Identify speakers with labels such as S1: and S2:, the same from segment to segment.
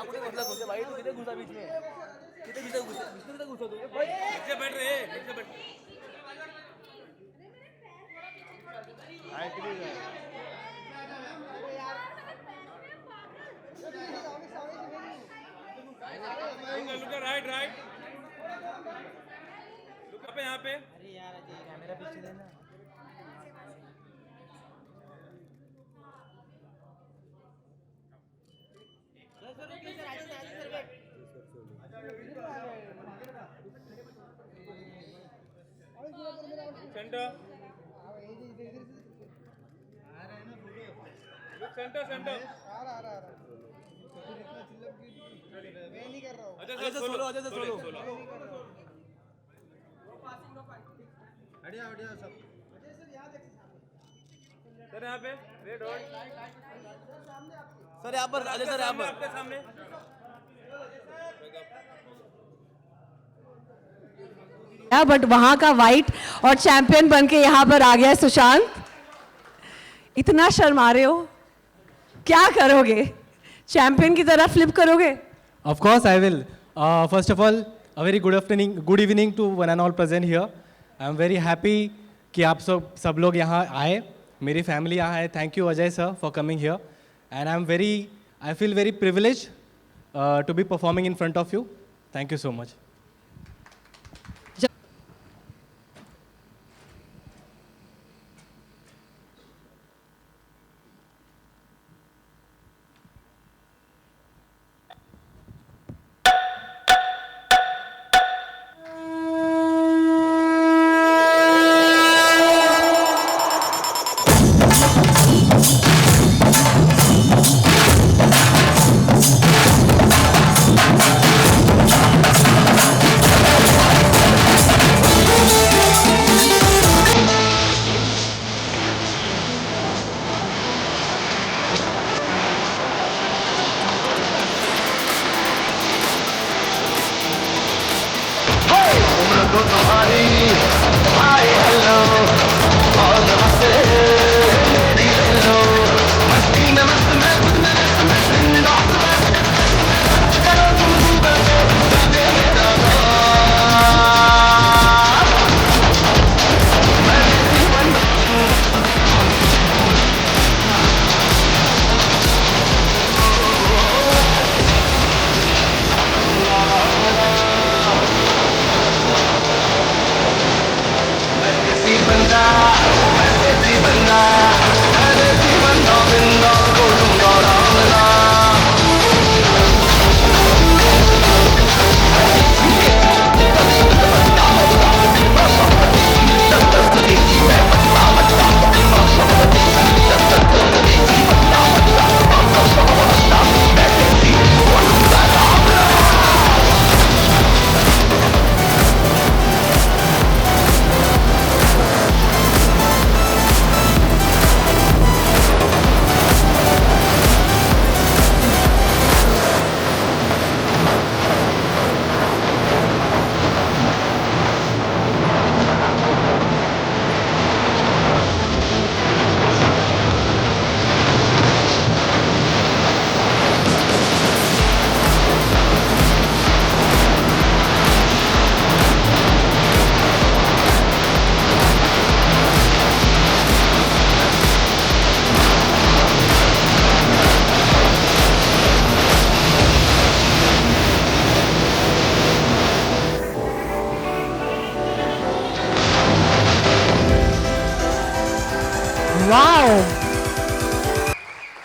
S1: कुठे बसला तुझे भाई, तू किती घुसा बीच में, किती घुसा तू भाई, नीचे बैठ रे, नीचे बैठ. Look at right. Look up यहाँ पे. अरे यार अजय कैमरा पीछे देना. Center. Look center. Ajay sir solo. Hatia सब. सर यहाँ पे रेड और सर यहाँ पर अजय सर यहाँ पर आपके सामने.
S2: बट वहां का वाइट और चैंपियन बन के यहाँ पर आ गया सुशांत. इतना शर्मा रहे हो, क्या करोगे? चैंपियन की तरह फ्लिप करोगे?
S3: Of course I will. First of all, a very good evening to one and all present here. I am very happy कि आप सब लोग यहाँ आए, मेरी फैमिली यहाँ है. Thank you Ajay sir for coming here, and I feel very privileged to be performing in front of you. Thank you so much.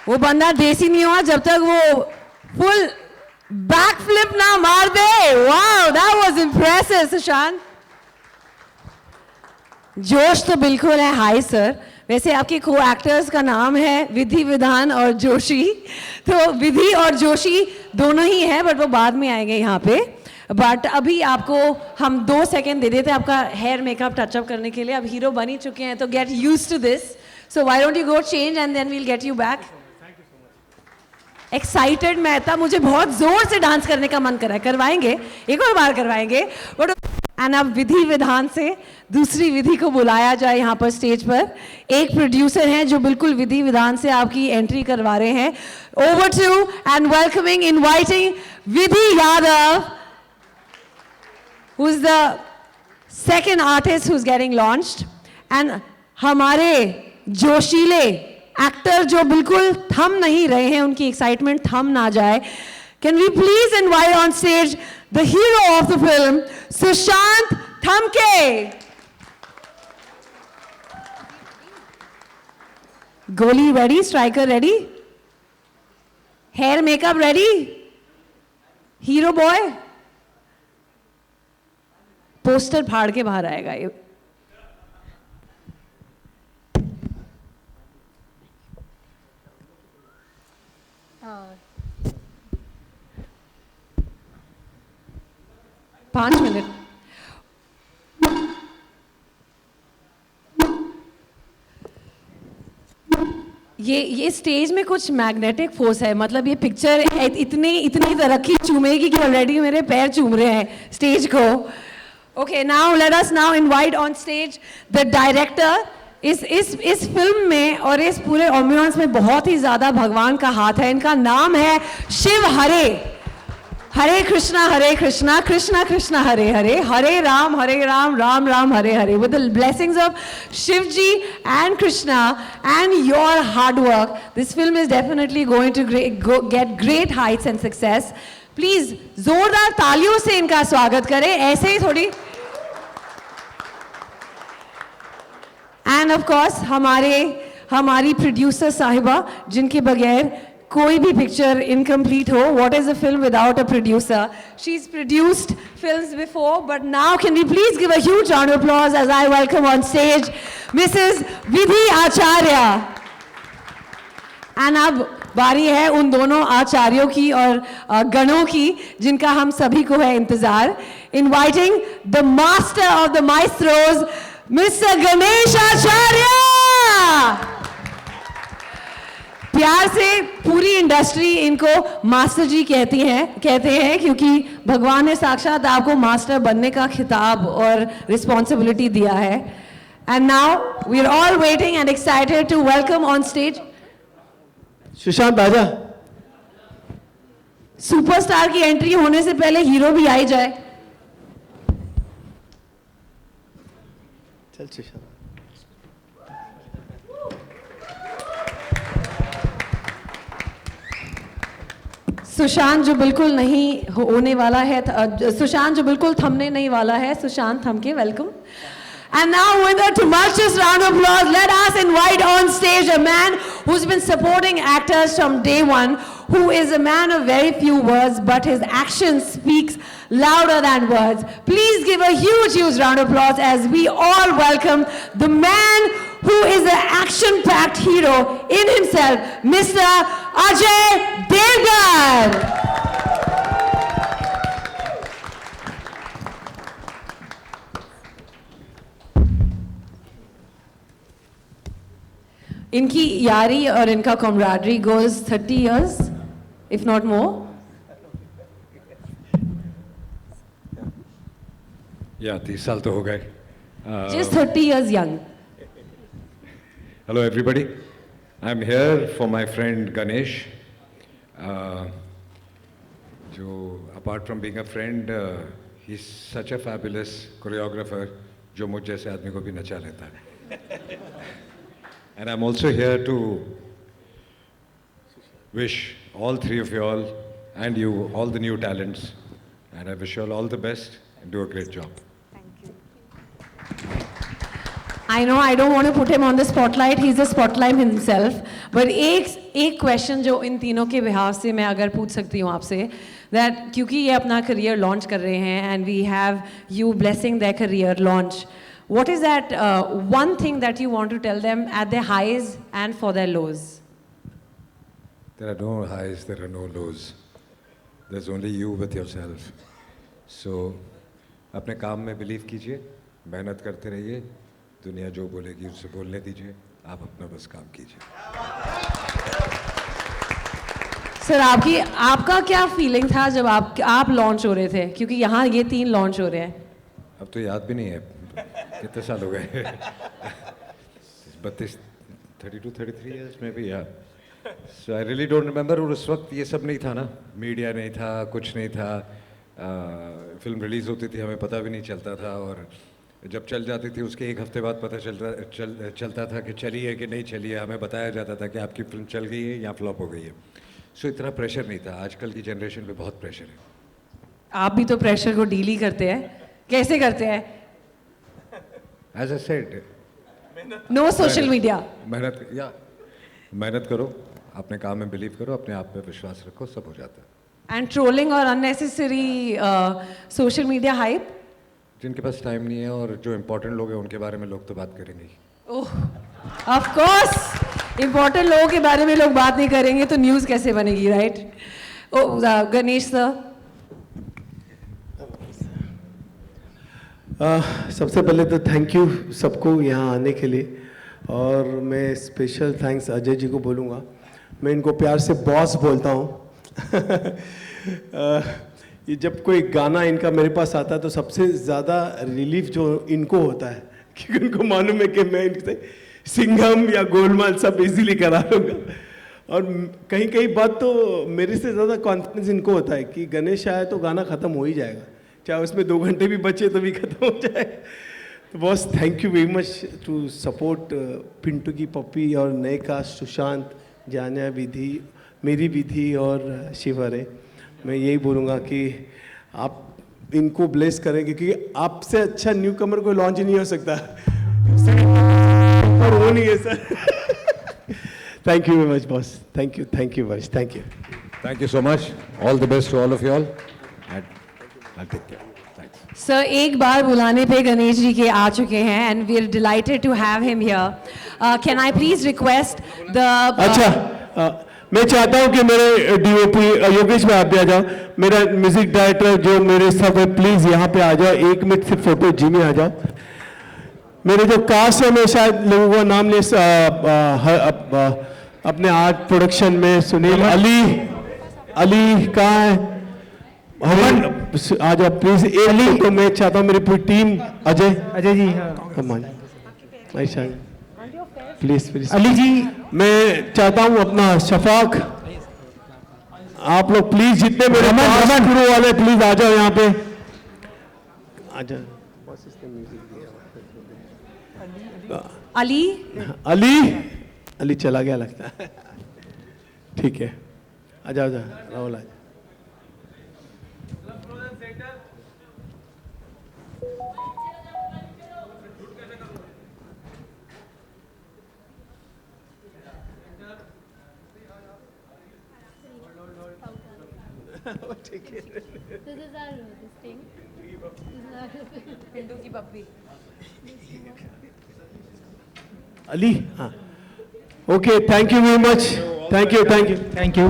S2: वो बंदा देसी नहीं हुआ जब तक वो फुल बैक फ्लिप ना मार दे. Wow, that was impressive Sushant. जोश तो बिल्कुल है. हाय सर, वैसे आपके को एक्टर्स का नाम है विधि विधान और जोशी, तो विधि और जोशी दोनों ही हैं, बट वो बाद में आएंगे यहाँ पे. बट अभी आपको हम 2 सेकेंड दे देते हैं आपका हेयर मेकअप टचअप करने के लिए. अब हीरो बन ही चुके हैं तो get used to this. So why don't you go change and then we'll get you back. Excited मैं था, मुझे बहुत जोर से डांस करने का मन कर रहा है. करवाएंगे, एक और बार करवाएंगे. बट एंड अब विधि विधान से दूसरी विधि को बुलाया जाए यहाँ पर स्टेज पर। एक प्रोड्यूसर हैं जो बिल्कुल विधि विधान से आपकी एंट्री करवा रहे हैं। Over to and welcoming, inviting Vidhi Yadav, who is the second artist who is getting launched, and हमारे जोशीले एक्टर जो बिल्कुल थम नहीं रहे हैं, उनकी एक्साइटमेंट थम ना जाए। Can we please invite on stage the hero of the film, Sushant Thamke. Goalie ready, striker ready, hair makeup ready, hero boy. Poster फाड़ के बाहर आएगा ये। पाँच मिनट। ये स्टेज में कुछ मैग्नेटिक फोर्स है, मतलब ये पिक्चर इतनी तरक्की चूमेगी कि ऑलरेडी मेरे पैर चूम रहे हैं स्टेज को। Okay, now let us now invite on stage the director. इस फिल्म में और इस पूरे एम्बियंस में बहुत ही ज्यादा भगवान का हाथ है। इनका नाम है शिव हरे। हरे कृष्णा कृष्णा कृष्णा हरे हरे, हरे Ram Ram Ram Hare Hare. With the blessings of Shivji and Krishna and your hard work, this film is definitely going to get great heights and success. Please जोरदार तालियों से इनका स्वागत करें, ऐसे ही थोड़ी। And of course हमारी प्रोड्यूसर साहिबा, जिनके बगैर कोई भी पिक्चर इनकम्प्लीट हो। What is a film without a producer? She's produced films before, but now can we please give a huge round of applause as I welcome on stage Mrs. Vidhi Acharya. And अब बारी है उन दोनों आचार्यों की और गणों की जिनका हम सभी को है इंतजार। Inviting the master of the maestros, Mr. Ganesh Acharya. प्यार से पूरी इंडस्ट्री इनको मास्टर जी कहते हैं क्योंकि भगवान ने साक्षात आपको मास्टर बनने का खिताब और रिस्पॉन्सिबिलिटी दिया है। And now we are all waiting and excited to welcome on stage
S4: Sushant Raja.
S2: Superstar की एंट्री होने से पहले हीरो भी आई जाए।
S4: चल सुशांत।
S2: सुशांत जो बिल्कुल नहीं होने वाला है, सुशांत जो बिल्कुल थमने नहीं वाला है, सुशांत थमके, welcome. And now with a tumultuous round of applause, let us invite on stage a man who's been supporting actors from day one, who is a man of very few words, but his action speaks louder than words. Please give a huge round of applause as we all welcome the man who is an action-packed hero in himself, Mr. Ajay Devgan. इनकी यारी और इनका camaraderie goes 30 years, if not more.
S5: Yeah, 30 साल तो हो गए.
S2: Just 30 years young.
S5: Hello everybody. I'm here for my friend Ganesh. जो apart from being a friend, he's such a fabulous choreographer जो मुझ जैसे आदमी को भी नचा लेता है. And I'm also here to wish all three of you all and you all the new talents, and I wish you all the best and do a great job.
S2: I know I don't want to put him on the spotlight, he's the spotlight himself, but एक question जो इन तीनों के बिहार से मैं अगर पूछ सकती हूँ आपसे, that क्योंकि ये अपना career launch कर रहे हैं and we have you blessing their career launch, what is that one thing that you want to tell them at their highs and for their lows?
S5: There are no highs, there are no lows. There's only you with yourself. So, अपने काम में believe कीजिए, मेहनत करते रहिए, दुनिया जो बोलेगी उससे बोलने दीजिए, आप अपना बस काम कीजिए.
S2: सर आपका क्या फीलिंग था जब आप लॉन्च हो रहे थे, क्योंकि यहाँ ये 3 लॉन्च हो रहे हैं?
S5: अब तो याद भी नहीं है कितने साल हो गए 32 32 33 ईयर्स में भी यार सो आई रियली डोंट रिमेंबर। और उस वक्त ये सब नहीं था ना, मीडिया नहीं था, कुछ नहीं था, फिल्म रिलीज़ होती थी हमें पता भी नहीं चलता था, और जब चल जाती थी उसके एक हफ्ते बाद पता चलता था कि चली है कि नहीं चली है। हमें बताया जाता था कि आपकी फिल्म चल गई है या फ्लॉप हो गई है। सो इतना प्रेशर नहीं था। आजकल की जनरेशन पे बहुत प्रेशर है।
S2: आप भी तो प्रेशर को डील ही करते हैं, कैसे करते हैं?
S5: As I said,
S2: no social media.
S5: मेहनत करो, अपने काम में बिलीव करो, अपने आप पे विश्वास रखो, सब हो जाता है।
S2: एंड ट्रोलिंग और अननेसेसरी सोशल मीडिया हाइप?
S5: जिनके पास टाइम नहीं है और जो इम्पोर्टेंट लोग हैं उनके बारे में लोग तो बात करेंगे ही।
S2: ओह, ऑफ कोर्स इम्पोर्टेंट लोगों के बारे में लोग बात नहीं करेंगे तो न्यूज़ कैसे बनेगी, राइट? गणेश सर।
S4: सबसे पहले तो थैंक यू सबको यहाँ आने के लिए, और मैं स्पेशल थैंक्स अजय जी को बोलूँगा। मैं इनको प्यार से बॉस बोलता हूँ। ये जब कोई गाना इनका मेरे पास आता है तो सबसे ज़्यादा रिलीफ जो इनको होता है, क्योंकि उनको मालूम है कि मैं इनसे सिंघम या गोलमाल सब इजीली करा लूँगा। और कहीं कहीं बात तो मेरे से ज़्यादा कॉन्फिडेंस इनको होता है कि गणेश आया तो गाना ख़त्म हो ही जाएगा, चाहे उसमें 2 घंटे भी बचे तो भी ख़त्म हो जाए। तो boss thank you very much to support Pintu की पप्पी और नए कास्ट सुशांत, जानिया, विधि, मेरी विधि और शिवहरे। मैं यही बोलूँगा कि आप इनको ब्लेस करें, क्योंकि आपसे अच्छा न्यू कमर कोई लॉन्च ही नहीं हो सकता, और वो नहीं है sir. Thank you very much boss, thank you boss, thank you.
S5: Thank you so much. All the best to all of you all. I'll take care. Thanks.
S2: Sir एक बार बुलाने पे गणेश जी के आ चुके हैं and we are delighted to have him here. Can I please request the
S4: अच्छा, मैं चाहता हूं कि मेरे डीओपी योगेश भाई आप भी आ जाओ, मेरा म्यूजिक डायरेक्टर जो मेरे सब है प्लीज यहाँ पे आ जाओ, 1 मिनट से फोटो जी में आ जाओ। मेरे जो कास्ट है मैं शायद लोगों का नाम ले अपने आर्ट प्रोडक्शन में सुनील अली कहाँ है? हवन आ जाओ प्लीज। एक तो मैं चाहता हूँ मेरी पूरी टीम, अजय जी, हाँ प्लीज अली जी, मैं चाहता हूँ अपना शफाक, आप लोग प्लीज जितने मेरे गुरु वाले प्लीज आ जाओ यहाँ पे, आ जाओ।
S2: अली
S4: अली अली चला गया लगता है, ठीक है, आ जाओ राहुल आ जाओ।
S6: This is our this thing.
S2: Pintu की पप्पी।
S4: अली, हाँ, okay, thank you very much, thank you.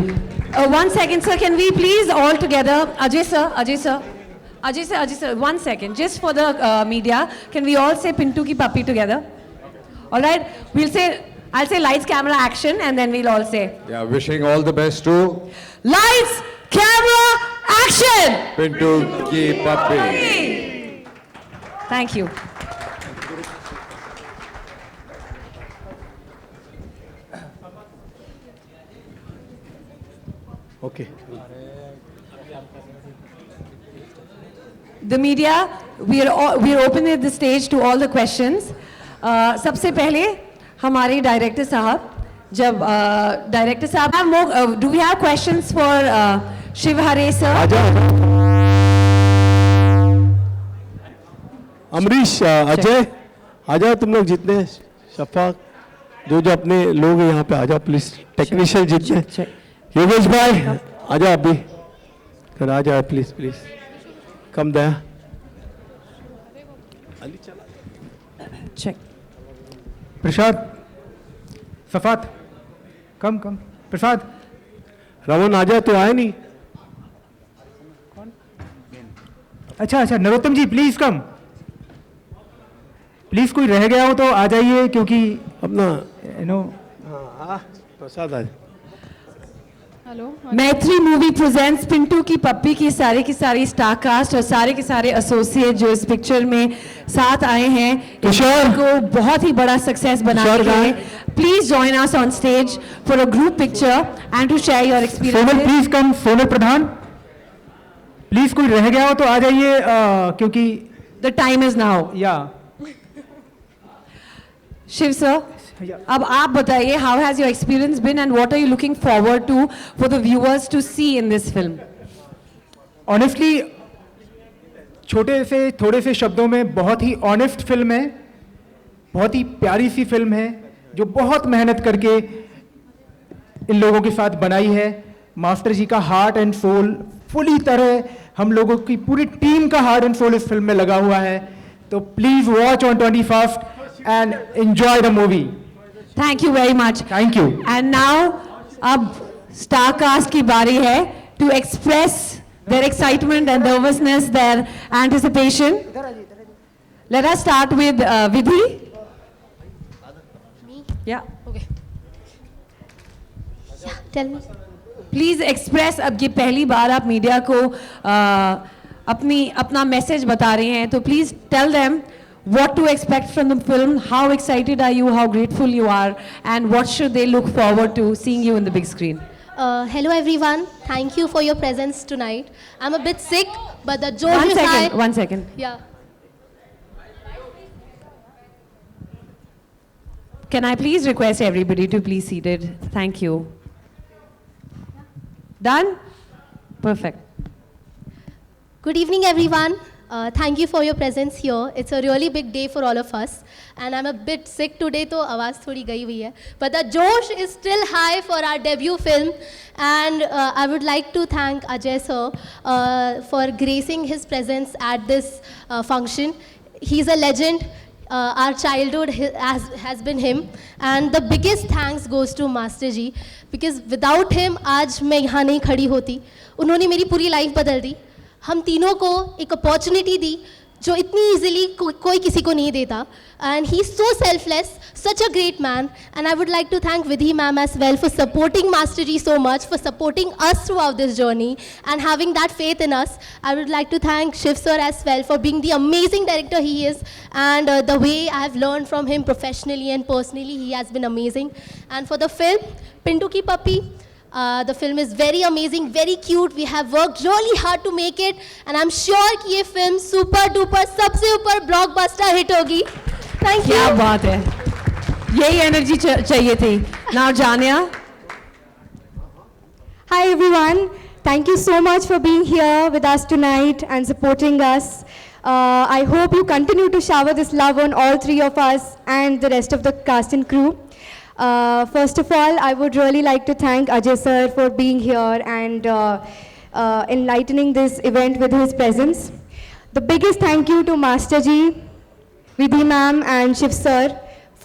S2: One second, sir. Can we please all together, Ajay sir, 1 second, just for the media. Can we all say Pintu ki puppy together? All right. I'll say lights, camera, action, and then we'll all say.
S5: Yeah, wishing all the best to
S2: Lights, camera, action.
S5: Pintu ki puppy.
S2: Thank you.
S4: Okay.
S2: The media, we are opening the stage to all the questions. सबसे पहले हमारे director साहब, जब director साहब, do we have questions for Shivhare sir?
S4: Amrish, Ajay, आ जाओ तुम लोग जितने, शफाक, जो अपने लोग हैं यहाँ पे आ जाओ प्लीज, टेक्नीशियन जितने, योगेश भाई आ जाओ, अभी फिर आ जाओ प्लीज कम दया। अली चला,
S2: Check.
S7: प्रसाद, सफात, कम प्रसाद,
S4: रमन आ जाओ, तो आए नहीं।
S7: अच्छा, नरोत्तम जी प्लीज कम, प्लीज कोई रह गया हो तो आ जाइए, क्योंकि
S4: अपना
S7: नो
S4: प्रसाद आ
S6: हेलो
S2: मैत्री मूवी प्रेजेंट्स पिंटू की पप्पी की सारी स्टार कास्ट और सारे के सारे एसोसिएट जो इस पिक्चर में साथ आए हैं
S7: तुषार।
S2: को बहुत ही बड़ा सक्सेस बना
S7: तुषार
S2: के गए. Please join us on stage for a group picture and to share your
S7: Sonal
S2: experience.
S7: Please come. Sonal Pradhan please, कोई रह गया हो तो आ जाइए, क्योंकि
S2: द टाइम इज नाउ.
S7: या
S2: शिव सर, अब आप बताइए, how has your experience been and what are you looking forward to for the viewers to see in this film?
S7: Honestly छोटे से थोड़े से शब्दों में बहुत ही ऑनेस्ट फिल्म है, बहुत ही प्यारी सी फिल्म है जो बहुत मेहनत करके इन लोगों के साथ बनाई है. मास्टर जी का हार्ट एंड सोल पूरी तरह, हम लोगों की पूरी टीम का हार्ट एंड सोल इस फिल्म में लगा हुआ है. तो please watch on 21st and enjoy the movie.
S2: Thank you very much.
S7: Thank you.
S2: And now अब स्टार कास्ट की बारी है to express their excitement and nervousness, their anticipation. Let us start with Vidhi. Yeah
S6: okay tell me.
S2: Please express. अब ये पहली बार आप media को अपना मैसेज बता रहे हैं, तो please tell them what to expect from the film, how excited are you, how grateful you are, and what should they look forward to seeing you in the big screen.
S6: Hello everyone. Thank you for your presence tonight. I'm a bit sick, but the joy
S2: One
S6: is high.
S2: second, one second.
S6: Yeah.
S2: Can I please request everybody to please seated? Thank you. Done? Perfect.
S6: Good evening, everyone. Thank you for your presence here. It's a really big day for all of us. And I'm a bit sick today, तो आवाज़ थोड़ी गई हुई है. But the josh is still high for our debut film. And I would like to thank Ajay sir for gracing his presence at this function. He's a legend. Our childhood has been him. And the biggest thanks goes to Master Ji. Because without him, आज मैं यहाँ नहीं खड़ी होती. उन्होंने मेरी पूरी life बदल दी. हम तीनों को एक अपॉर्चुनिटी दी जो इतनी इजीली कोई किसी को नहीं देता. And he is so selfless, such a great man. And I would like to thank Vidhi ma'am as well for supporting master ji so much, for supporting us throughout this journey and having that faith in us. I would like to thank Shiv sir as well for being the amazing director he is, and the way I have learn from him professionally and personally, he has been amazing. And for the film Pintu की Pappi, the film is very amazing, very cute. We have worked really hard to make it, and I'm sure कि ये film super duper सबसे ऊपर blockbuster hit होगी. Thank you.
S2: क्या बात है, यही एनर्जी चाहिए थी. Now जानिया.
S8: Hi everyone, thank you so much for being here with us tonight and supporting us. I hope you continue to shower this love on all three of us and the rest of the cast and crew. First of all, I would really like to thank Ajay sir for being here and enlightening this event with his presence. The biggest thank you to Master Ji, Vidhi ma'am and Shiv sir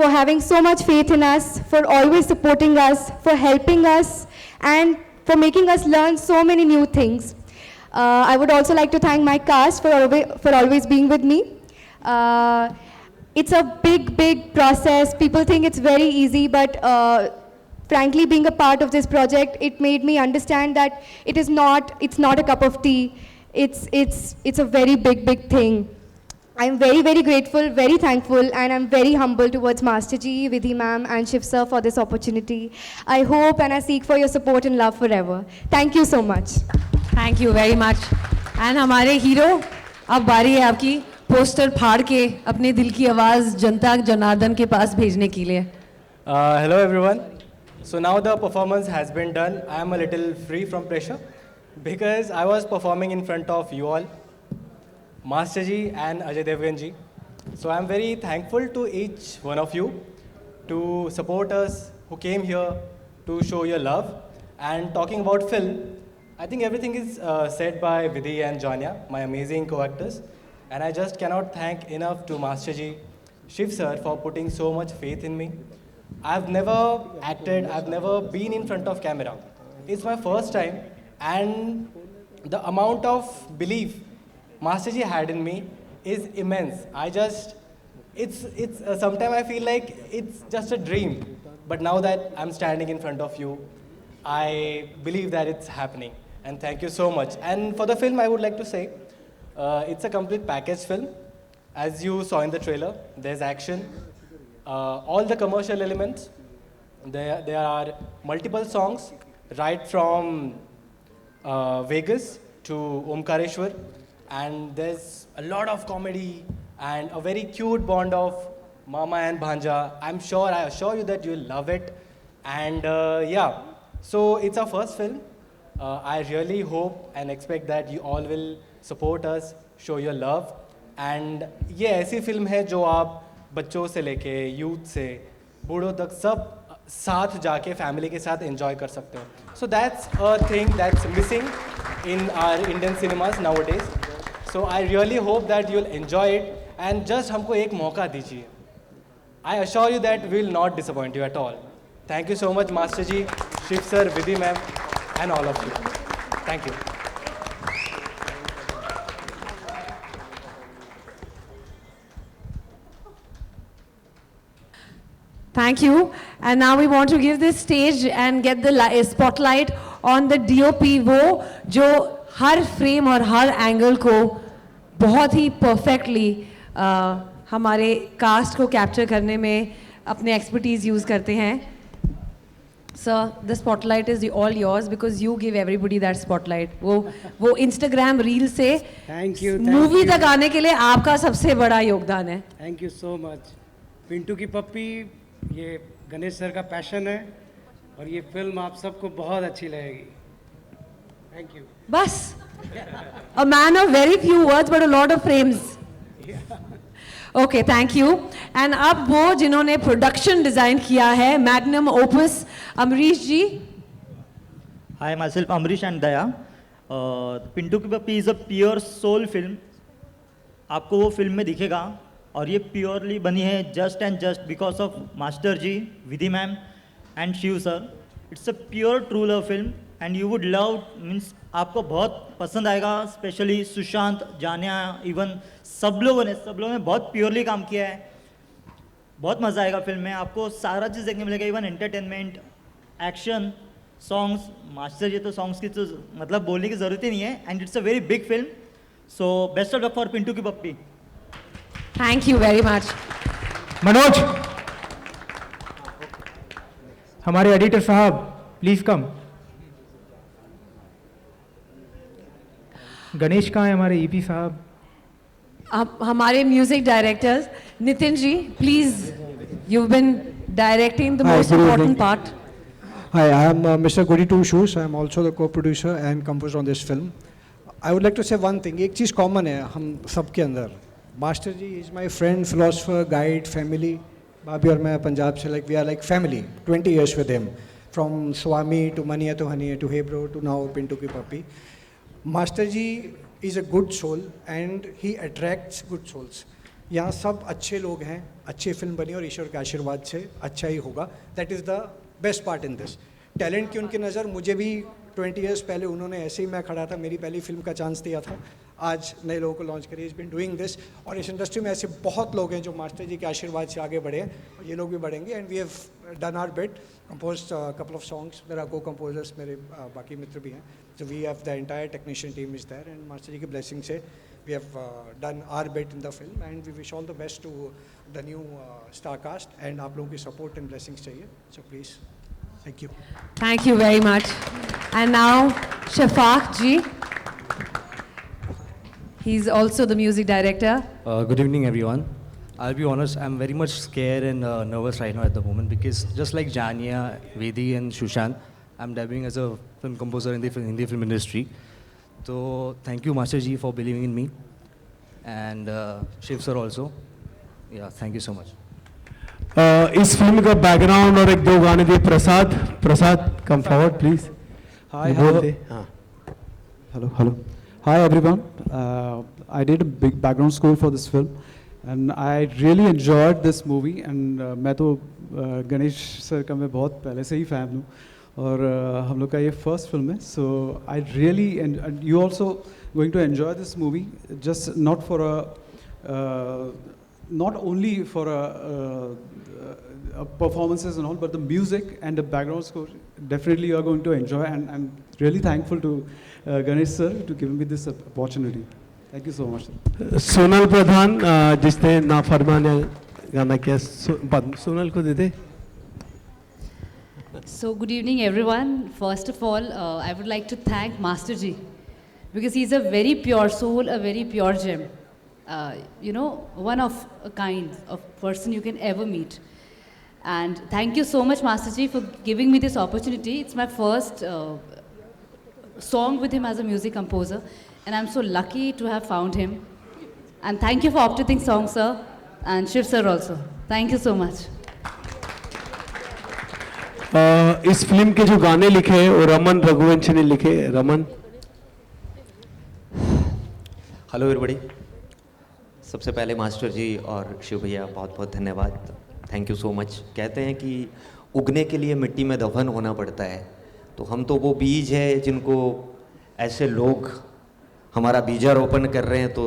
S8: for having so much faith in us, for always supporting us, for helping us and for making us learn so many new things. I would also like to thank my cast for always being with me. It's a big process. People think it's very easy, but frankly, being a part of this project, it made me understand that it's not a cup of tea. It's a very big thing. I'm very grateful, very thankful, and I'm very humble towards Master Ji, Vidhi ma'am, and Shiv sir for this opportunity. I hope and I seek for your support and love forever. Thank you so much.
S2: Thank you very much. And हमारे hero, अब बारी है आपकी poster फाड़ के अपने दिल की आवाज़ जनता जनार्दन के पास भेजने के लिए.
S3: Hello everyone. So now the performance has been done. I am a little free from pressure because I was performing in front of you all, Master Ji and Ajay Devgan Ji. So I am very thankful to each one of you to support us, who came here to show your love. And talking about film, I think everything is said by Vidhi and Janya, my amazing co-actors. And I just cannot thank enough to Master Ji, Shiv sir for putting so much faith in me. I've never acted, I've never been in front of camera. It's my first time, and the amount of belief Master Ji had in me is immense. Sometimes I feel like it's just a dream. But now that I'm standing in front of you, I believe that it's happening. And thank you so much. And for the film, I would like to say, it's a complete package film. As you saw in the trailer, there's action, all the commercial elements. There are multiple songs, right from Vegas to Omkareshwar, and there's a lot of comedy and a very cute bond of Mama and Bhanja. I assure you that you'll love it. And yeah, so it's our first film. I really hope and expect that you all will support us, show your love. And ये ऐसी film है जो आप बच्चों से लेके youth से बूढ़ों तक सब साथ जाके फैमिली के साथ एंजॉय कर सकते हो. So that's a thing that's missing in our Indian cinemas nowadays. So I really hope that you'll enjoy it and just हमको एक मौका दीजिए. I assure you that we will not disappoint you at all. Thank you so much, Master Ji, Shiv sir, Vidhi ma'am, and all of you. Thank you.
S2: Thank you. And now we want to give this stage and get the spotlight on the DOP, वो जो हर frame और हर angle को बहुत ही perfectly हमारे cast को capture करने में अपने expertise use करते हैं. Sir, the spotlight is all yours because you give everybody that spotlight. वो Instagram reel से movie तक आने के लिए आपका सबसे बड़ा योगदान है.
S9: Thank you so much. Pintu की पप्पी ये गणेश सर का पैशन है और ये फिल्म आप सबको बहुत अच्छी लगेगी. Thank you.
S2: बस a man of very few words but a lot of frames. Okay, thank you. And अब वो जिन्होंने production design किया है magnum opus, Amrish ji.
S10: Hi, myself Amrish and Daya. Pintu की पप्पी is a pure soul film. आपको वो film में दिखेगा और ये प्योरली बनी है just and just because of master ji, Vidhi ma'am and Shiv sir. It's a pure true love film and you would love means आपको बहुत पसंद आएगा. स्पेशली सुशांत, जानिया, इवन सब लोगों ने बहुत प्योरली काम किया है. बहुत मज़ा आएगा फिल्म में. आपको सारा चीज़ देखने मिलेगा, even entertainment, action, songs. Master ji तो सॉन्ग्स की तो मतलब बोलने की ज़रूरत ही नहीं है. And it's a very big film. So best of luck for Pintu की पप्पी.
S2: Thank you very much.
S7: Manoj, हमारे एडिटर साहब प्लीज कम. गणेश कहाँ है हमारे ईपी साहब?
S2: हमारे music directors Nitin ji, please, you've been directing the most important part.
S11: Hi, I am Mr. Goody Two Shoes. I am also the co-producer and composer on this film. I would like to say one thing. एक चीज़ common है हम सबके अंदर. Master ji is my friend, philosopher, guide, family. भाभी और मैं पंजाब से we are like family. 20 years with him, from Swami to मनिया to हनिया to hey bro to now Pintu की पप्पी. Master ji is a good soul and he attracts good souls. यहाँ सब अच्छे लोग हैं, अच्छी फिल्म बनी और ईश्वर के आशीर्वाद से अच्छा ही होगा. That is the best part in this. Talent की उनकी नज़र, मुझे भी 20 years पहले उन्होंने ऐसे ही, मैं खड़ा था, मेरी पहली फिल्म का चांस दिया था. आज नए लोगों को लॉन्च करिए. Is been doing this. और इस इंडस्ट्री में ऐसे बहुत लोग हैं जो मास्टर जी के आशीर्वाद से आगे बढ़े हैं और ये लोग भी बढ़ेंगे. And we have done our bit, composed couple of songs. मेरा को कंपोजर्स मेरे बाकी मित्र भी हैं. So we have the entire technician team is there and master ji की ब्लेसिंग से we have done our bit in the film and we wish all the best to the new star cast. And आप लोगों की support and blessings चाहिए. So please, thank you.
S2: Thank you very much. And now Shafaq ji, he's also the music director.
S12: Good evening everyone. I'll be honest, I'm very much scared and nervous right now at the moment because just like Jania, Vedhi and Sushant, I'm debuting as a film composer in the Hindi film industry. So thank you Master Ji for believing in me and Shiv sir also. Yeah, thank you so much.
S4: इस film का background और एक दो गाने दिए. Prasad come forward please.
S11: Hi, hello. Hi everyone. I did a big background score for this film and I really enjoyed this movie. And मैं तो Ganesh sir का मैं बहुत पहले से ही फैन हूँ और हम लोग का ये फर्स्ट फिल्म है. So I really, and you also going to enjoy this movie, just not for a
S13: not only for performances and all, but the music and the background score, definitely you are going to enjoy, and I'm really thankful to Ganesh sir to give me this opportunity. Thank you so much, sir.
S4: Sonal Pradhan जिसने नाफरमाने गाना किया, सोनल को दे दे.
S14: So good evening everyone. First of all, I would like to thank Master Ji because he's a very pure soul, a very pure gem. You know, one of a kind of person you can ever meet. And thank you so much, Master Ji, for giving me this opportunity. It's my first song with him as a music composer, and I'm so lucky to have found him. And thank you for opting song, sir, and Shiv sir also. Thank you so much.
S4: इस film के जो गाने लिखे हैं वो रमन रघुवंश ने लिखे. Raman.
S15: Hello everybody. सबसे पहले मास्टर जी और शिव भैया बहुत बहुत धन्यवाद. Thank you so much. कहते हैं कि उगने के लिए मिट्टी में दफन होना पड़ता है, तो हम तो वो बीज है जिनको ऐसे लोग हमारा बीजारोपण कर रहे हैं. तो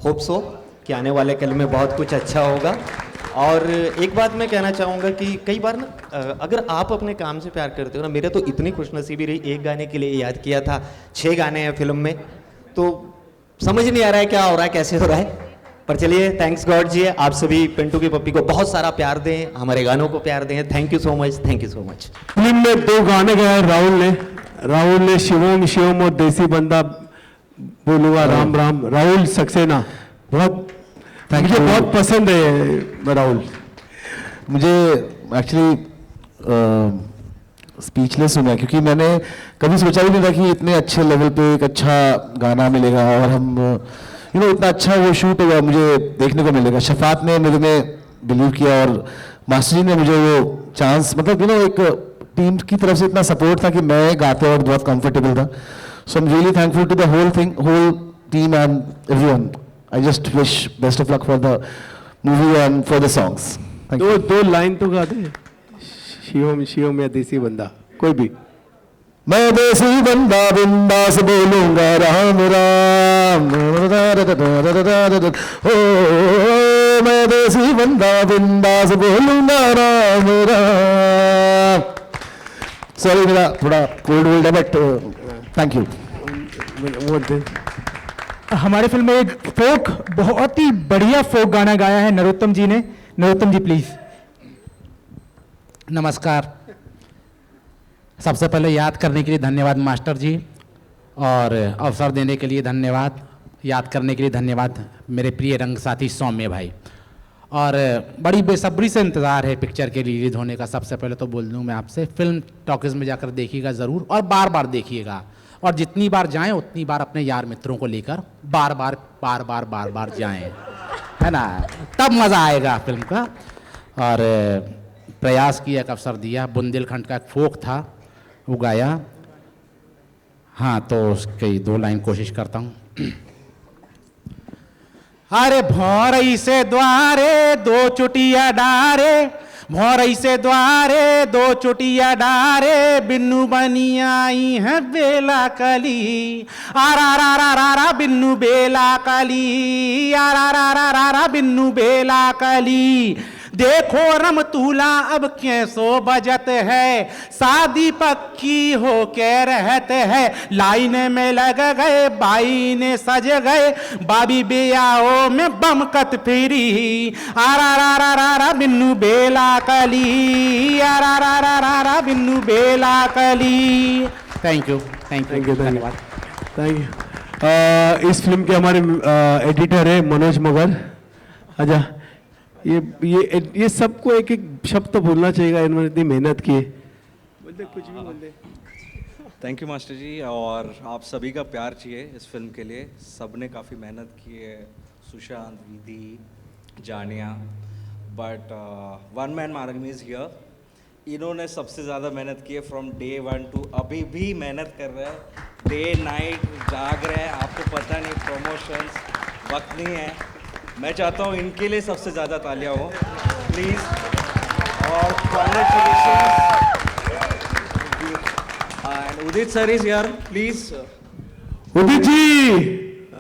S15: होप सो कि आने वाले कल में बहुत कुछ अच्छा होगा. और एक बात मैं कहना चाहूँगा कि कई बार ना अगर आप अपने काम से प्यार करते हो ना, मेरे तो इतनी खुशनसीबी रही, एक गाने के लिए याद किया था, 6 गाने हैं फिल्म में, तो समझ नहीं आ रहा है क्या हो रहा है, कैसे हो रहा है. पर चलिए, थैंक्स गॉड जी. आप सभी पिंटू की पप्पी को बहुत सारा प्यार दें, हमारे गानों को प्यार दें. Thank you so much. Thank you so much.
S4: Film में 2 गाने गाए राहुल ने शिवम शिवम और देसी बंदा बोलूँगा राम राम. राहुल सक्सेना बहुत मुझे बहुत पसंद है राहुल.
S16: मुझे एक्चुअली स्पीचलेस हूँ मैं, क्योंकि मैंने कभी सोचा भी नहीं था कि इतने अच्छे लेवल पे एक अच्छा गाना मिलेगा और हम इतना अच्छा वो शूट होगा मुझे देखने को मिलेगा. शफात ने मेरे में बिलीव किया और मास्टर जी ने मुझे वो चांस, मतलब एक टीम की तरफ से इतना सपोर्ट था कि मैं गाते वक्त बहुत कंफर्टेबल था. So I am really thankful to the whole team and everyone. I just wish best of luck for the movie and for the songs.
S4: दो लाइन तो गा दे. शिवम शिवम या देसी बंदा कोई भी.
S16: मैं देसी बंदा बिंदास बोलूंगा राम राम. ओ मैं देसी बंदा बिंदास बोलूंगा राम राम. सॉरी मेरा थोड़ा कोल्ड वोल्ड है, बट थैंक यू.
S7: हमारे फिल्म में एक फोक, बहुत ही बढ़िया फोक गाना गाया है नरोत्तम जी ने. नरोत्तम जी प्लीज.
S17: नमस्कार. सबसे पहले याद करने के लिए धन्यवाद मास्टर जी, और अवसर देने के लिए धन्यवाद, याद करने के लिए धन्यवाद मेरे प्रिय रंग साथी सौम्य भाई. और बड़ी बेसब्री से इंतज़ार है पिक्चर के रिलीज होने का. सबसे पहले तो बोल दूँ मैं आपसे, फिल्म टॉकीज़ में जाकर देखिएगा ज़रूर, और बार बार देखिएगा, और जितनी बार जाएं उतनी बार अपने यार मित्रों को लेकर बार बार जाएं, है ना, तब मज़ा आएगा फिल्म का. और प्रयास किया, एक अवसर दिया, बुंदेलखंड का एक फोक था वो गाया. हाँ, तो उसकी 2 लाइन कोशिश करता हूँ. अरे भौरई से द्वारे 2 चुटिया डारे, भौरई से द्वारे 2 चुटिया डारे, बिन्नू बनी आई है बेला कली. आरा रा रा रा रा बिन्नू बेला कली, आरा रा रा रा रा बिन्नू बेला कली. देखो रमतूला अब कैसो बजत है, शादी पक्की हो के रहते हैं. लाइन में लग गए बाई ने सज गए, बाबी बेयाओ में बमकत फिरी. आरा रा रा रा रा बिन्नू बेला कली, आरा रा रा रा रा बिन्नू बेला कली. Thank you. धन्यवाद.
S4: Thank you. इस फिल्म के हमारे एडिटर है मनोज मगर. आजा. ये सबको एक एक शब्द तो बोलना चाहिए, इन्होंने इतनी मेहनत की है. कुछ भी बोल दे.
S1: थैंक यू मास्टर जी, और आप सभी का प्यार चाहिए इस फिल्म के लिए. सबने काफ़ी मेहनत की है, सुशांत, विधि, जानिया, but one man army is here. इन्होंने सबसे ज़्यादा मेहनत की है फ्रॉम डे 1 टू अभी भी मेहनत कर रहे हैं, डे नाइट जाग रहे हैं. आपको पता नहीं, प्रमोशंस, वक्त नहीं है. मैं चाहता हूँ इनके लिए सबसे ज़्यादा तालियां हो प्लीज़. और congratulations. And Udit sir is here, please.
S4: Udit ji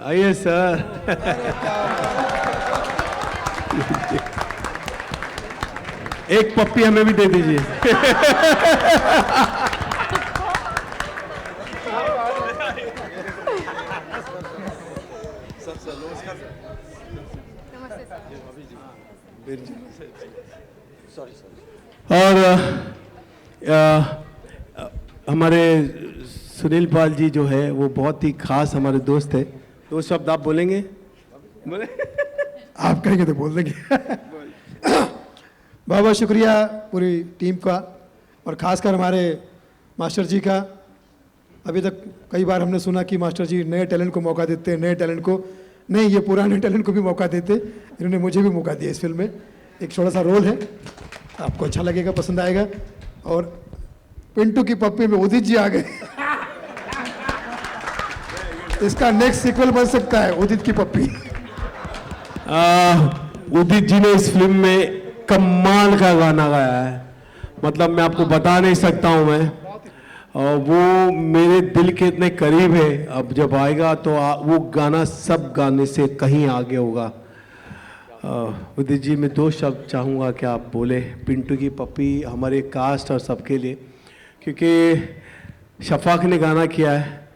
S4: आइए सर. एक पप्पी हमें भी दे दीजिए। और हमारे सुनील पाल जी जो है वो बहुत ही खास हमारे दोस्त है। दो शब्द आप बोलेंगे? बोले
S7: आप कहेंगे तो बोल देंगे। बहुत बहुत शुक्रिया पूरी टीम का और ख़ासकर हमारे मास्टर जी का। अभी तक कई बार हमने सुना कि मास्टर जी नए टैलेंट को मौका देते हैं, नए टैलेंट को नहीं, ये पुराने टैलेंट को भी मौका देते। इन्होंने मुझे भी मौका दिया इस फिल्म में। एक छोटा सा रोल है, आपको अच्छा लगेगा, पसंद आएगा। और पिंटू की पप्पी में उदित जी आ गए। इसका नेक्स्ट सीक्वल बन सकता है, उदित की पप्पी।
S4: उदित जी ने इस फिल्म में कमाल का गाना गाया है, मतलब मैं आपको बता नहीं सकता हूँ मैं। वो मेरे दिल के इतने करीब है। अब जब आएगा तो वो गाना सब गाने से कहीं आगे होगा। उदित जी, मैं दो शब्द चाहूँगा कि आप बोले पिंटू की पप्पी हमारे कास्ट और सबके लिए, क्योंकि शफाक ने गाना किया है,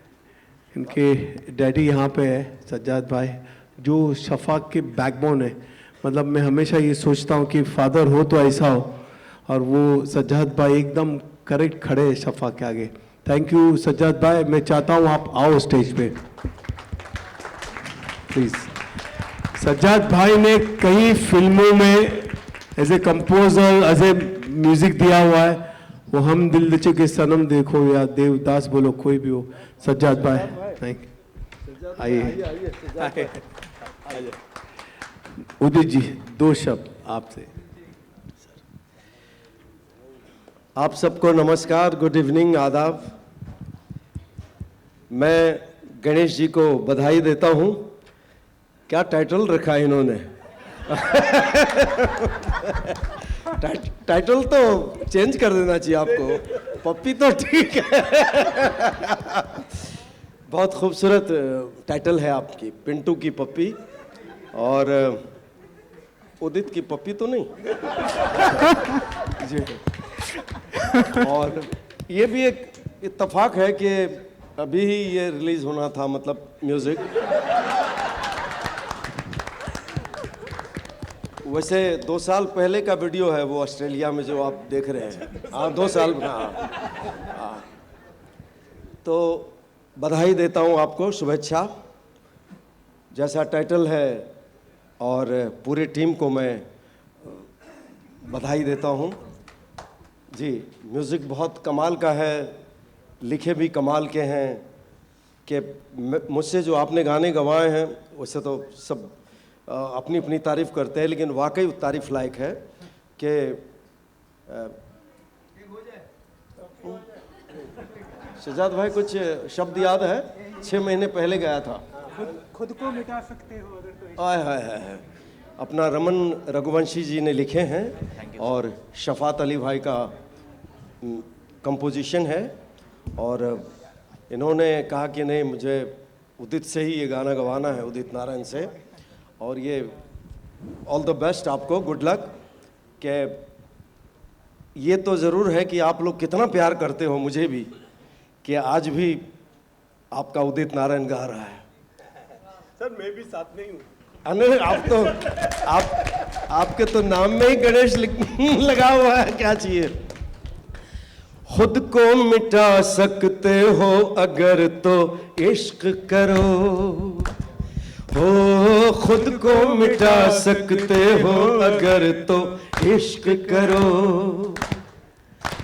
S4: इनके डैडी यहाँ पे है सज्जाद भाई, जो शफाक के बैकबोन है। मतलब मैं हमेशा ये सोचता हूँ कि फादर हो तो ऐसा हो, और वो सज्जाद भाई एकदम करेक्ट खड़े हैं शफाक के आगे। थैंक यू सज्जाद भाई। मैं चाहता हूँ आप आओ स्टेज पे प्लीज़। सज्जाद भाई ने कई फिल्मों में as a composer, as a music दिया हुआ है। वो हम दिल दे चुके सनम देखो या देवदास बोलो, कोई भी हो, सज्जाद भाई थैंक यू। आइए उदित जी, दो शब्द आपसे।
S18: आप सबको नमस्कार, गुड इवनिंग, आदाब। मैं गणेश जी को बधाई देता हूँ। क्या टाइटल रखा है इन्होंने। टाइटल तो चेंज कर देना चाहिए आपको, पप्पी तो ठीक है। बहुत खूबसूरत टाइटल है आपकी, पिंटू की पप्पी। और उदित की पप्पी तो नहीं जी। और ये भी एक इत्तेफाक है कि अभी ही ये रिलीज होना था, मतलब म्यूजिक। वैसे 2 साल पहले का वीडियो है वो, ऑस्ट्रेलिया में जो आप देख रहे हैं। हाँ 2 साल। हाँ तो बधाई देता हूँ आपको, शुभेच्छा। जैसा टाइटल है, और पूरी टीम को मैं बधाई देता हूँ जी। म्यूज़िक बहुत कमाल का है, लिखे भी कमाल के हैं। कि मुझसे जो आपने गाने गवाए हैं, वैसे तो सब अपनी अपनी तारीफ़ करते हैं, लेकिन वाकई तारीफ़ लायक है कि शहजाद भाई कुछ शब्द याद है? 6 महीने पहले गया था।
S7: खुद को मिटा सकते हो अगर तो।
S18: आय हाय हाय, अपना रमन रघुवंशी जी ने लिखे हैं और शफात अली भाई का कंपोजिशन है। और इन्होंने कहा कि नहीं, मुझे उदित से ही ये गाना गवाना है, उदित नारायण से। और ये ऑल द बेस्ट आपको, गुड लक। कि ये तो ज़रूर है कि आप लोग कितना प्यार करते हो मुझे भी, कि आज भी आपका उदित नारायण गा रहा है।
S4: सर मैं भी साथ में हूँ।
S18: अरे आप तो आपके तो नाम में ही गणेश लगा हुआ है, क्या चाहिए। खुद को मिटा सकते हो अगर तो इश्क करो, हो खुद को मिटा सकते हो अगर तो इश्क करो।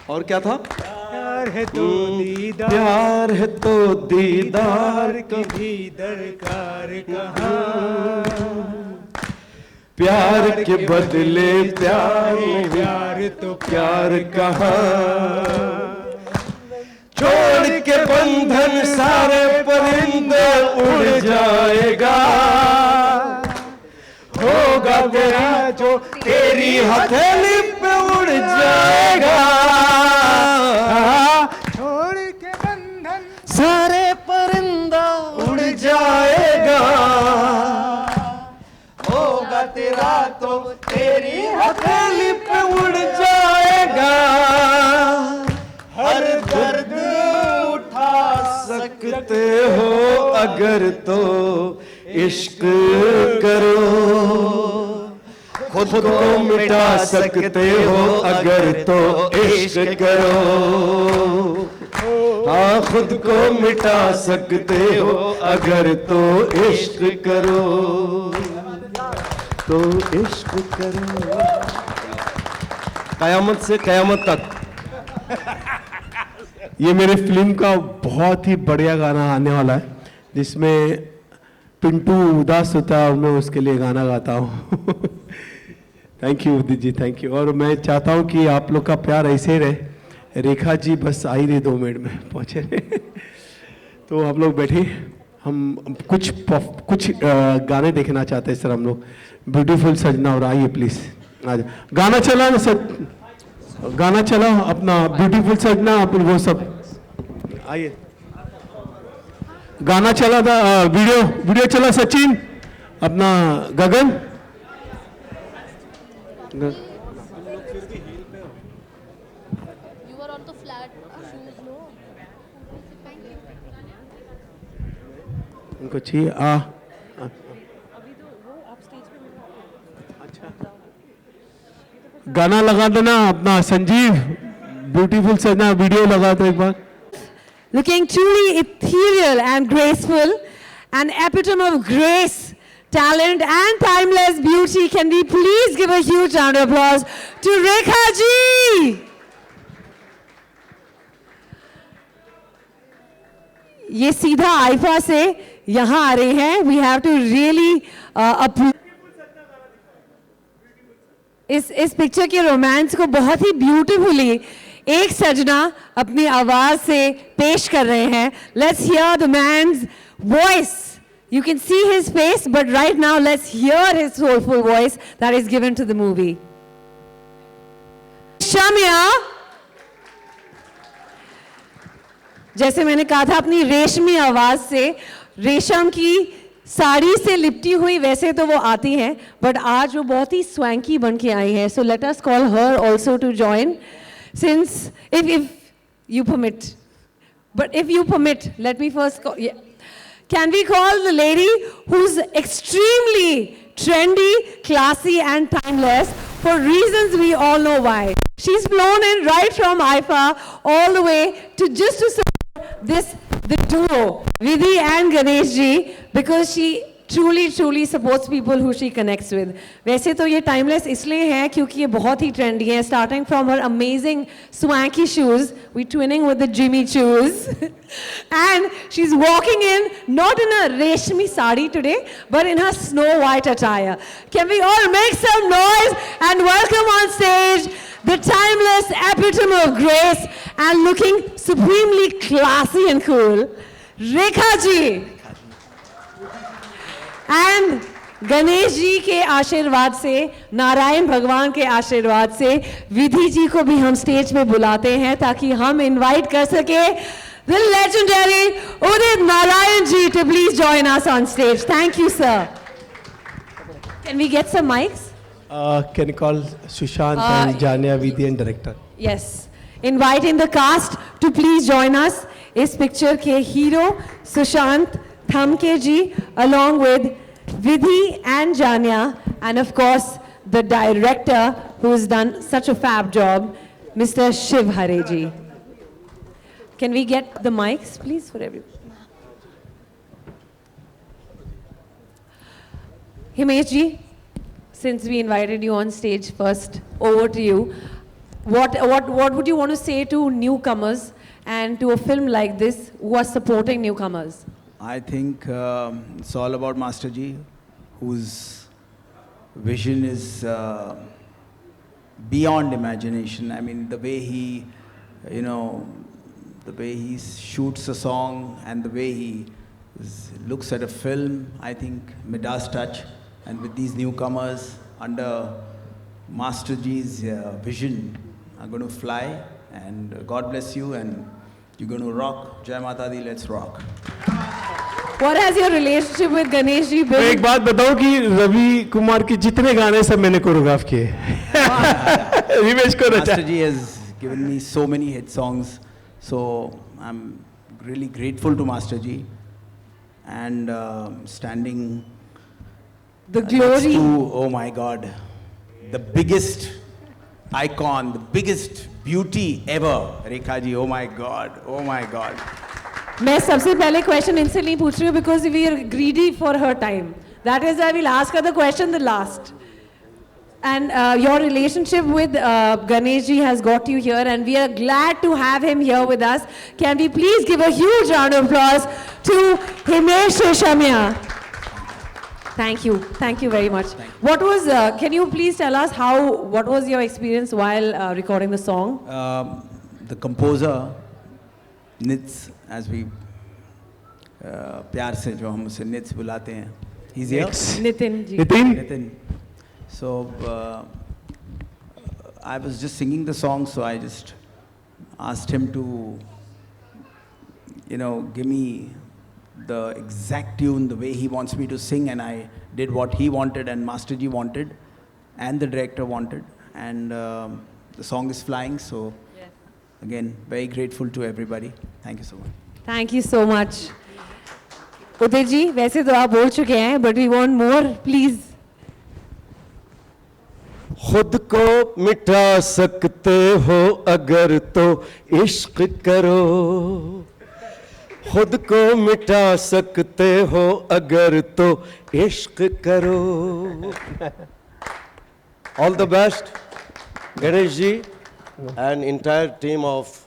S18: और क्या था?
S7: प्यार है तो दीदार,
S18: प्यार है तो दीदार
S7: की भी दरकार कहाँ।
S18: प्यार के बदले प्यार नहीं,
S7: प्यार तो
S18: प्यार कहाँ। छोड़ के बंधन सारे परिंदे उड़ जाएगा, होगा तेरा जो तेरी हथेली पे उड़ जाएगा।
S7: छोड़ के बंधन
S18: सारे परिंदा उड़ जाएगा, होगा तेरा तो तेरी
S4: तेरी हथेली पे उड़ जाएगा, हर दर्द उठा सकते हो अगर तो इश्क करो, खुद को मिटा सकते हो अगर तो इश्क करो, हाँ खुद को मिटा सकते हो अगर तो इश्क करो, तो इश्क करो। कयामत से कयामत तक ये मेरे फिल्म का बहुत ही बढ़िया गाना आने वाला है, जिसमें पिंटू उदास होता है और मैं उसके लिए गाना गाता हूँ। Thank you Udit ji, thank you. और मैं चाहता हूँ कि आप लोग का प्यार ऐसे ही रहे। रेखा जी बस आई रही 2 मिनट में पहुँचे। तो हम लोग बैठे, हम कुछ गाने देखना चाहते हैं सर हम लोग। ब्यूटीफुल सजना और आइए प्लीज़ आ जाओ। गाना चला ना सर, गाना चला अपना ब्यूटीफुल सजना, अपन वो सब आइए। गाना चला था, वीडियो चला सचिन, अपना गगन। उनको चाहिए गाना लगा देना अपना संजीव, ब्यूटीफुल सजना वीडियो लगा दो एक बार।
S2: Looking truly ethereal and graceful, an epitome of grace, talent and timeless beauty. Can we please give a huge round of applause to Rekha ji? ये सीधा आइफा से यहाँ आ रहे हैं. We have to really इस पिक्चर के romance को बहुत ही ब्यूटीफुली एक सजना अपनी आवाज से पेश कर रहे हैं. Let's hear the man's voice. You can see his face, but right now let's hear his soulful voice that is given to the movie. Shamya, जैसे मैंने कहा था अपनी रेशमी आवाज से, रेशम की साड़ी से लिपटी हुई वैसे तो वो आती हैं, बट आज वो बहुत ही स्वैंकी बन के आई है. So let us call her also to join. Since, if you permit, but if you permit, let me first call, yeah. Can we call the lady who's extremely trendy, classy and timeless for reasons we all know why. She's flown in right from IFA all the way to just to support the duo, Vidhi and Ganesh ji, because she truly supports people who she connects with. वैसे तो ये timeless इसलिए है क्योंकि ये बहुत ही trendy है, starting from her amazing swanky shoes, we twinning with the Jimmy shoes, and she's walking in not in a reshmi sari today, but in her snow white attire. Can we all make some noise and welcome on stage the timeless epitome of grace and looking supremely classy and cool, Rekha ji. And Ganesh ji के आशीर्वाद से, नारायण भगवान के आशीर्वाद से विधि जी को भी हम स्टेज पे बुलाते हैं ताकि हम इनवाइट कर सके the legendary Udit Narayan ji to please join us on stage. Thank you, sir. Can we get some mics?
S4: Can you call Sushant and Jania, Vidhi and director?
S2: Yes. Inviting the cast to please join us. इस picture के hero Sushant Thamke ji, along with Vidhi and Jania, and of course the director who has done such a fab job, Mr. Shiv Hare ji. Can we get the mics, please, for everyone? Himesh ji, since we invited you on stage first, over to you. What would you want to say to newcomers and to a film like this who are supporting newcomers?
S19: I think it's all about Master Ji, whose vision is beyond imagination. I mean, the way he, the way he shoots a song and the way he looks at a film, I think Midas touch. And with these newcomers under Master Ji's vision, are going to fly. And God bless you, and you're going to rock. Jai Mata Di, let's rock.
S2: What has your relationship with Ganesh ji
S4: मैं
S2: been?
S4: एक बात बताऊं कि रवि कुमार की जितने गाने सब मैंने कोरियोग्राफ किए रिमेश को
S19: Master Ji has given me so many hit songs, so I'm really grateful to Master Ji. And standing
S2: the
S19: next
S2: glory.
S19: to, oh my God, the biggest icon, the biggest beauty ever, Rekha Ji. Oh my God, oh my God.
S2: मैं सबसे पहले question इनसे नहीं पूछ रही हूँ because we are greedy for her time. That is why we'll ask her the question the last. And your relationship with Ganesh ji has got you here, and we are glad to have him here with us. Can we please give a huge round of applause to Himesh Reshamya? Thank you very much. What was? Can you please tell us what was your experience while recording the song?
S19: The composer, Nitz, as we प्यार से जो हम उसे नित्स बुलाते हैं, he's here.
S2: Nitin ji.
S19: Nitin. So I was just singing the song, so I just asked him to, give me the exact tune, the way he wants me to sing, and I did what he wanted and Master Ji wanted, and the director wanted, and the song is flying. So again, very grateful to everybody. Thank you so much.
S2: Thank you so much. Udit ji, वैसे तो आप बोल चुके हैं, but we want more, please.
S18: खुद को मिटा सकते हो अगर तो इश्क करो, खुद को मिटा सकते हो अगर तो इश्क करो. All the best, Ganesh ji and entire team of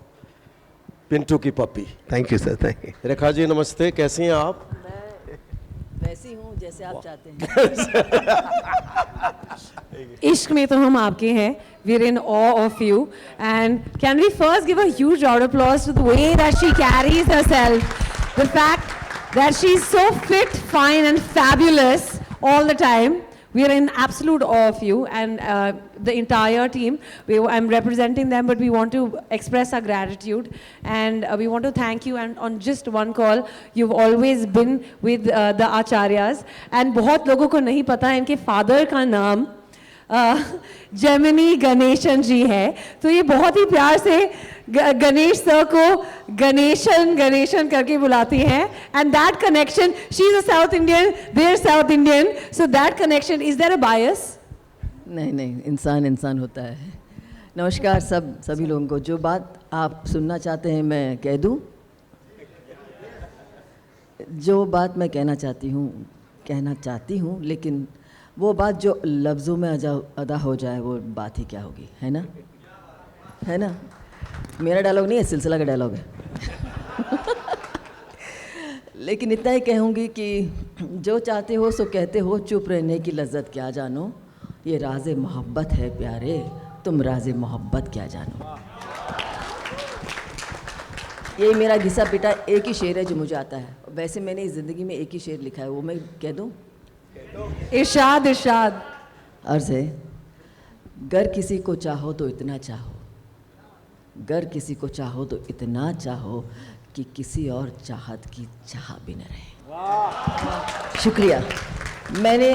S18: Pintu की Pappi.
S4: Thank you sir, thank you.
S18: Rekha ji नमस्ते, कैसी हैं आप?
S20: वैसी हूँ जैसे आप चाहते हैं.
S2: इश्क में तो हम आपके हैं. We're in awe of you. And can we first give a huge round of applause to the way that she carries herself, the fact that she's so fit, fine, and fabulous all the time. We are in absolute awe of you and the entire team. I'm representing them, but we want to express our gratitude and we want to thank you. And on just one call, you've always been with the Acharyas. And बहुत लोगों को नहीं पता है इनके father का नाम Gemini Ganesan जी है. तो ये बहुत ही प्यार से गणेश सर को गणेशन करके बुलाती हैं. And that connection, she's a South Indian, they're South Indian, so that connection, is there a bias?
S20: नहीं, इंसान होता है. नमस्कार सभी लोगों को. जो बात आप सुनना चाहते हैं मैं कह दूं. जो बात मैं कहना चाहती हूँ, लेकिन वो बात जो लफ्ज़ों में अदा हो जाए वो बात ही क्या होगी, है ना? मेरा डायलॉग नहीं है, सिलसिला का डायलॉग है. लेकिन इतना ही कहूँगी कि जो चाहते हो सो कहते हो, चुप रहने की लज्जत क्या जानो, ये राज़े मोहब्बत है प्यारे, तुम राज़े मोहब्बत क्या जानो. ये मेरा घिसा पिटा एक ही शेर है जो मुझे आता है. वैसे मैंने इस ज़िंदगी में एक ही शेर लिखा है, वो मैं कह दूँ.
S2: इरशाद.
S20: अर्ज़ है, गर किसी को चाहो तो इतना चाहो, गर किसी को चाहो तो इतना चाहो कि किसी और चाहत की चाह भी न रहे. शुक्रिया. मैंने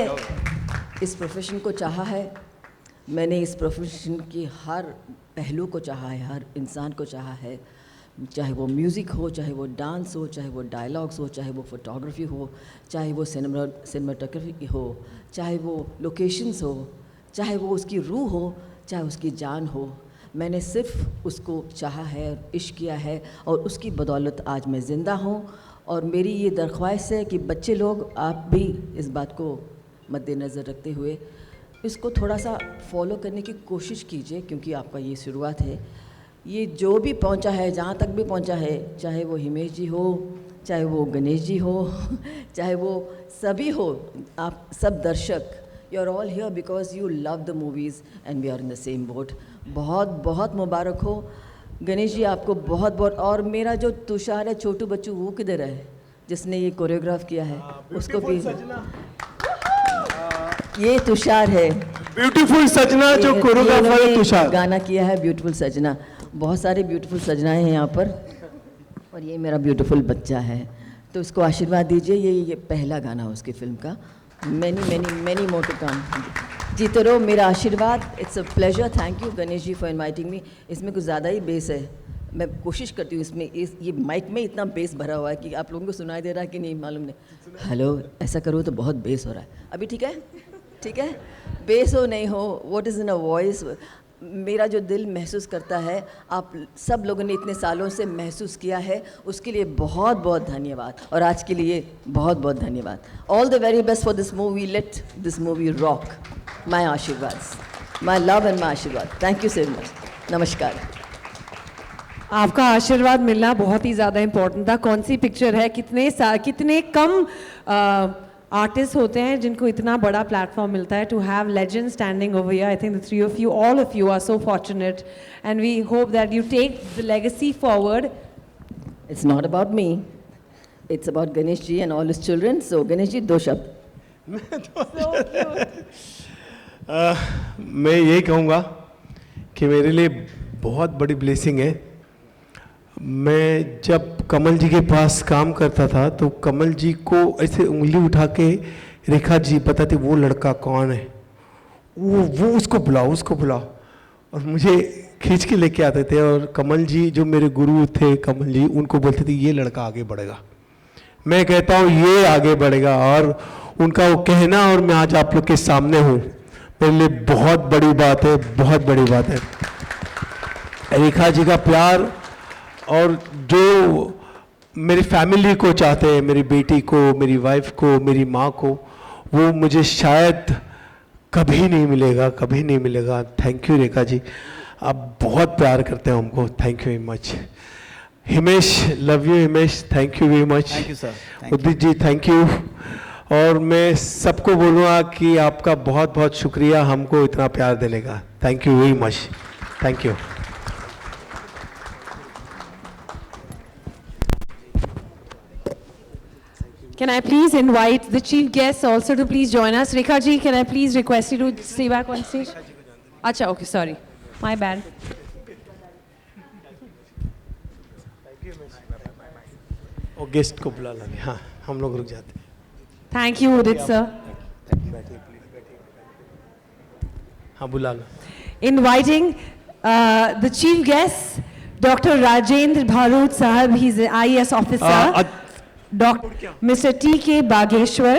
S20: इस प्रोफेशन को चाहा है, मैंने इस प्रोफेशन की हर पहलू को चाहा है, हर इंसान को चाहा है. चाहे वो म्यूज़िक हो, चाहे वो डांस हो, चाहे वो डायलॉग्स हो, चाहे वो फोटोग्राफी हो, चाहे वो सिनेमाटोग्राफी हो, चाहे वो लोकेशंस हो, चाहे वो उसकी रूह हो, चाहे उसकी जान हो. मैंने सिर्फ उसको चाहा है, इश्क किया है, और उसकी बदौलत आज मैं ज़िंदा हूँ. और मेरी ये दरख्वास्त है कि बच्चे लोग, आप भी इस बात को मद्देनज़र रखते हुए इसको थोड़ा सा फॉलो करने की कोशिश कीजिए, क्योंकि आपका ये शुरुआत है. ये जो भी पहुंचा है, जहाँ तक भी पहुंचा है, चाहे वो हिमेश जी हो, चाहे वो गणेश जी हो, चाहे वो सभी हो, आप सब दर्शक, you are all here because you love the movies and we are in the same boat. बहुत बहुत मुबारक हो गणेश जी आपको, बहुत बहुत. और मेरा जो तुषार है, छोटू बच्चू, वो किधर है जिसने ये कोरियोग्राफ किया है? उसको भी ये तुषार है,
S4: ब्यूटीफुल सजना, जो कोरियोग्राफर है तुषार.
S20: गाना किया है ब्यूटीफुल सजना. बहुत सारे ब्यूटीफुल सजनाएं हैं यहाँ पर, और ये मेरा ब्यूटीफुल बच्चा है. तो उसको आशीर्वाद दीजिए, ये पहला गाना उसकी फिल्म का, many many many more to come. जीते रहो, मेरा आशीर्वाद। It's a pleasure, thank you Ganesh ji for inviting me. इसमें कुछ ज़्यादा ही बेस है, मैं कोशिश करती हूँ इसमें, ये माइक में इतना बेस भरा हुआ है कि आप लोगों को सुनाई दे रहा है कि नहीं मालूम नहीं। हेलो, ऐसा करो तो बहुत बेस हो रहा है। अभी ठीक है? ठीक है, बेस हो नहीं हो, what is in a voice, मेरा जो दिल महसूस करता है, आप सब लोगों ने इतने सालों से महसूस किया है, उसके लिए बहुत बहुत धन्यवाद। और आज के लिए बहुत बहुत धन्यवाद। All the very best for this movie, let this movie rock. My आशीर्वाद, माय लव एंड माय आशीर्वाद। Thank you so much. नमस्कार।
S2: आपका आशीर्वाद मिलना बहुत ही ज़्यादा इम्पोर्टेंट था। कौन सी पिक्चर है, कितने कम आर्टिस्ट होते हैं जिनको इतना बड़ा प्लेटफॉर्म मिलता है। To have legend standing over here, I think the three of you, all of you are so fortunate and we hope that you take the legacy forward.
S20: It's not about me, it's about Ganesh ji and all his children. So Ganesh ji, 2 शब्द।
S4: मैं यही कहूँगा कि मेरे लिए बहुत बड़ी blessing है। मैं जब कमल जी के पास काम करता था तो कमल जी को ऐसे उंगली उठा के रेखा जी बताते वो लड़का कौन है, वो उसको बुलाओ, उसको बुलाओ, और मुझे खींच के लेके आते थे। और कमल जी जो मेरे गुरु थे, कमल जी, उनको बोलते थे ये लड़का आगे बढ़ेगा। मैं कहता हूँ ये आगे बढ़ेगा, और उनका वो कहना और मैं आज आप लोग के सामने हूँ, मेरे लिए बहुत बड़ी बात है, बहुत बड़ी बात है। रेखा जी का प्यार और जो मेरी फैमिली को चाहते हैं, मेरी बेटी को, मेरी वाइफ को, मेरी माँ को, वो मुझे शायद कभी नहीं मिलेगा, कभी नहीं मिलेगा। थैंक यू रेखा जी, आप बहुत प्यार करते हैं हमको। Thank you very much. Himesh, love you Himesh, thank you very much.
S19: Thank you sir.
S4: Udit ji, thank you. और मैं सबको बोलूँगा कि आपका बहुत बहुत शुक्रिया हमको इतना प्यार देने का। Thank you very much, thank you.
S2: Can I please invite the chief guests also to please join us? Rekha ji, can I please request you to stay back on stage? Acha, okay, sorry. My bad.
S4: और guest को बुला लेंगे। हाँ, हम लोग रुक जाते हैं।
S2: Thank you, Udit sir.
S4: हाँ, बुला लो।
S2: Inviting the chief guest, Dr. Rajendra Bharut Sahab, he's an IAS officer. Mr. T.K. Bageshwar.